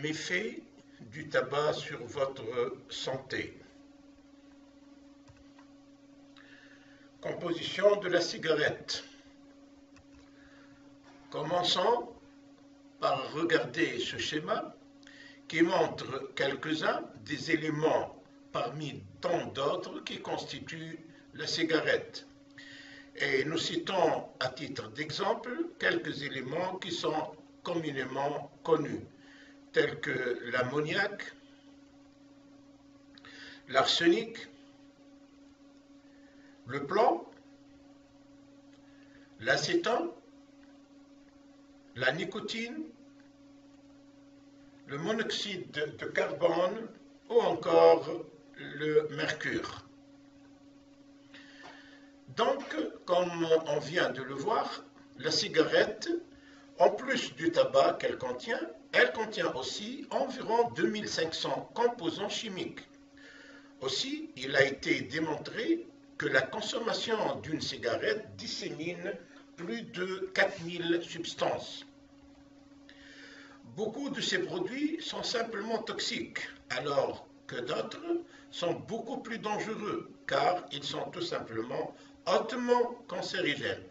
méfaits du tabac sur votre santé. Composition de la cigarette. Commençons par regarder ce schéma qui montre quelques-uns des éléments parmi tant d'autres qui constituent la cigarette. Et nous citons à titre d'exemple quelques éléments qui sont communément connus, tels que l'ammoniac, l'arsenic, le plomb, l'acétone, la nicotine, le monoxyde de carbone ou encore le mercure. Donc, comme on vient de le voir, la cigarette, en plus du tabac qu'elle contient, elle contient aussi environ 2500 composants chimiques. Aussi, il a été démontré que la consommation d'une cigarette dissémine plus de 4000 substances. Beaucoup de ces produits sont simplement toxiques, alors que d'autres sont beaucoup plus dangereux, car ils sont tout simplement hautement cancérigènes.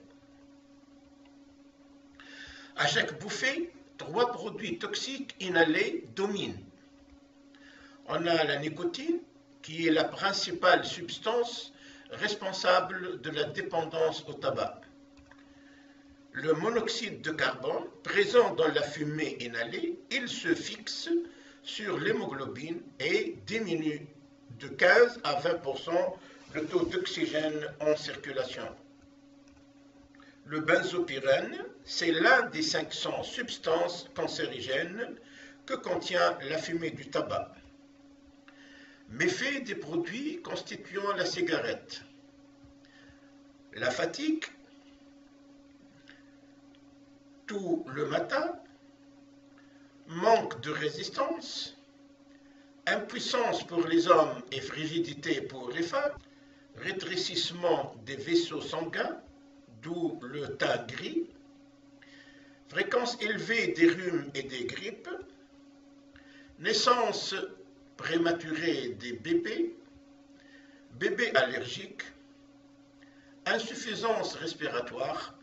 À chaque bouffée, 3 produits toxiques inhalés dominent. On a la nicotine, qui est la principale substance responsable de la dépendance au tabac. Le monoxyde de carbone, présent dans la fumée inhalée, il se fixe sur l'hémoglobine et diminue de 15 à 20% le taux d'oxygène en circulation. Le benzopyrène, c'est l'un des 500 substances cancérigènes que contient la fumée du tabac. Méfaits des produits constituant la cigarette. La fatigue, tout le matin, manque de résistance, impuissance pour les hommes et frigidité pour les femmes, rétrécissement des vaisseaux sanguins, d'où le teint gris, fréquence élevée des rhumes et des grippes, naissance prématurée des bébés, bébés allergiques, insuffisance respiratoire,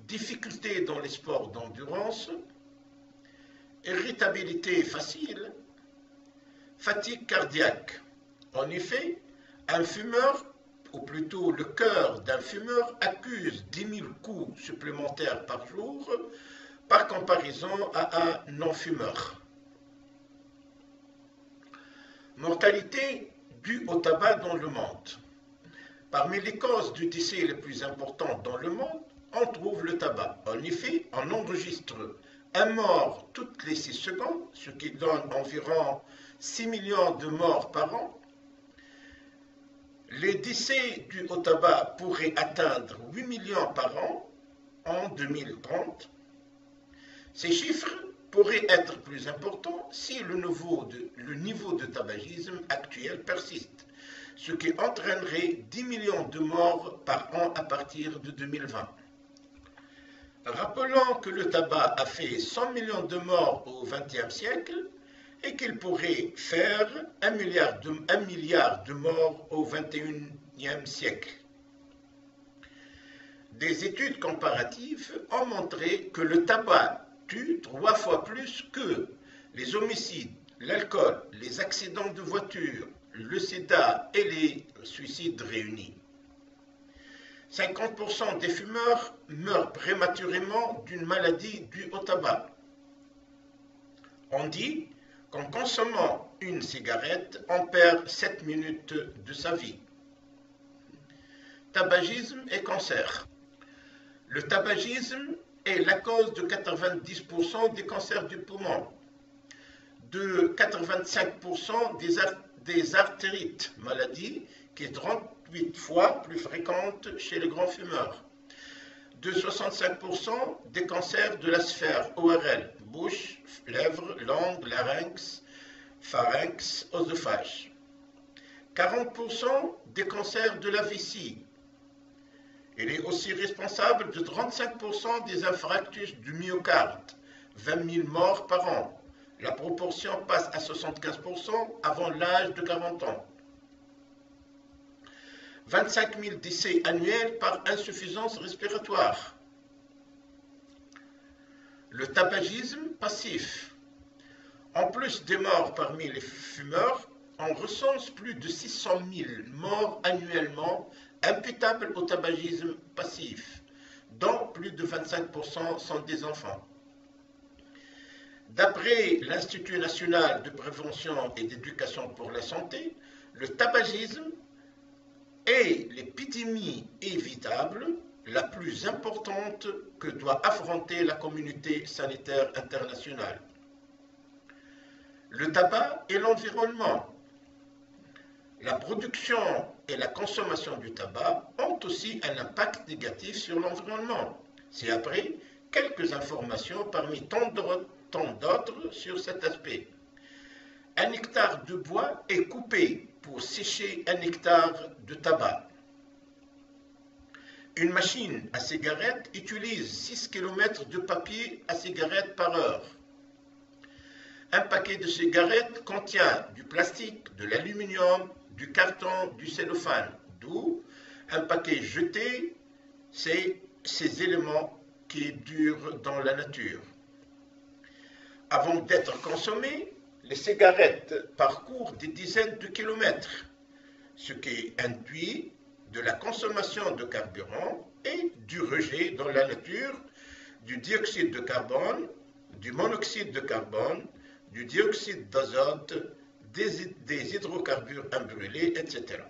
difficultés dans les sports d'endurance, irritabilité facile, fatigue cardiaque. En effet, un fumeur, ou plutôt le cœur d'un fumeur, accuse 10 000 coups supplémentaires par jour par comparaison à un non-fumeur. Mortalité due au tabac dans le monde. Parmi les causes de décès les plus importantes dans le monde, on trouve le tabac. En effet, on enregistre un mort toutes les 6 secondes, ce qui donne environ 6 millions de morts par an. Les décès dus au tabac pourraient atteindre 8 millions par an en 2030. Ces chiffres pourraient être plus importants si le niveau de tabagisme actuel persiste, ce qui entraînerait 10 millions de morts par an à partir de 2020. Rappelons que le tabac a fait 100 millions de morts au XXe siècle et qu'il pourrait faire 1 milliard de morts au XXIe siècle. Des études comparatives ont montré que le tabac tue 3 fois plus que les homicides, l'alcool, les accidents de voiture, le sida et les suicides réunis. 50% des fumeurs meurent prématurément d'une maladie due au tabac. On dit qu'en consommant une cigarette, on perd 7 minutes de sa vie. Tabagisme et cancer. Le tabagisme est la cause de 90% des cancers du poumon, de 85% des artérites, maladie qui est 38 fois plus fréquente chez les grands fumeurs, de 65% des cancers de la sphère ORL, bouche, lèvres, langue, larynx, pharynx, œsophage, 40% des cancers de la vessie. Il est aussi responsable de 35% des infarctus du myocarde, 20 000 morts par an, la proportion passe à 75% avant l'âge de 40 ans. 25 000 décès annuels par insuffisance respiratoire. Le tabagisme passif. En plus des morts parmi les fumeurs, on recense plus de 600 000 morts annuellement imputables au tabagisme passif, dont plus de 25% sont des enfants. D'après l'Institut national de prévention et d'éducation pour la santé, le tabagisme est l'épidémie évitable la plus importante que doit affronter la communauté sanitaire internationale. Le tabac et l'environnement. La production et la consommation du tabac ont aussi un impact négatif sur l'environnement. C'est après quelques informations parmi tant d'autres sur cet aspect. 1 hectare de bois est coupé pour sécher 1 hectare de tabac. Une machine à cigarette utilise 6 km de papier à cigarette par heure. Un paquet de cigarettes contient du plastique, de l'aluminium, du carton, du cellophane, d'où un paquet jeté, c'est ces éléments qui durent dans la nature. Avant d'être consommées, les cigarettes parcourent des dizaines de kilomètres, ce qui induit de la consommation de carburant et du rejet dans la nature du dioxyde de carbone, du monoxyde de carbone, du dioxyde d'azote, des hydrocarbures imbrûlés, etc.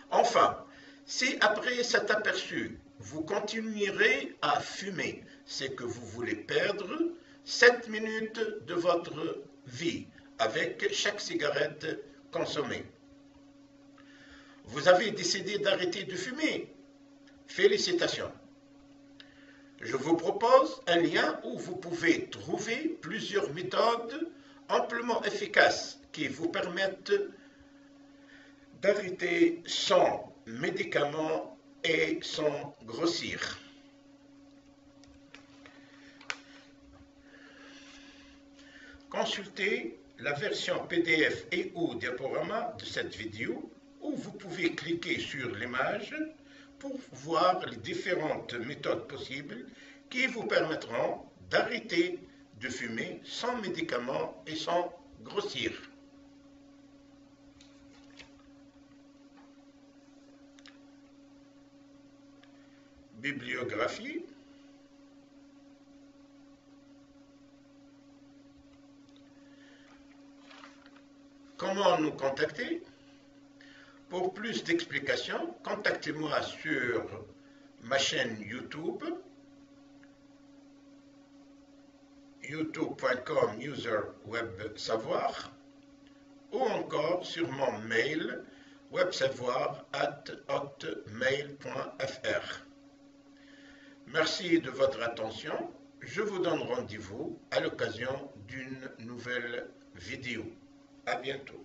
Enfin, si après cet aperçu, vous continuerez à fumer, c'est que vous voulez perdre 7 minutes de votre vie avec chaque cigarette consommée. Vous avez décidé d'arrêter de fumer. Félicitations. Je vous propose un lien où vous pouvez trouver plusieurs méthodes amplement efficaces qui vous permettent d'arrêter sans médicaments et sans grossir. Consultez la version PDF et ou diaporama de cette vidéo où vous pouvez cliquer sur l'image pour voir les différentes méthodes possibles qui vous permettront d'arrêter de fumer sans médicaments et sans grossir. Bibliographie. Comment nous contacter? Pour plus d'explications, contactez-moi sur ma chaîne YouTube, youtube.com userwebsavoir, ou encore sur mon mail websavoir@hotmail.fr. Merci de votre attention. Je vous donne rendez-vous à l'occasion d'une nouvelle vidéo. À bientôt.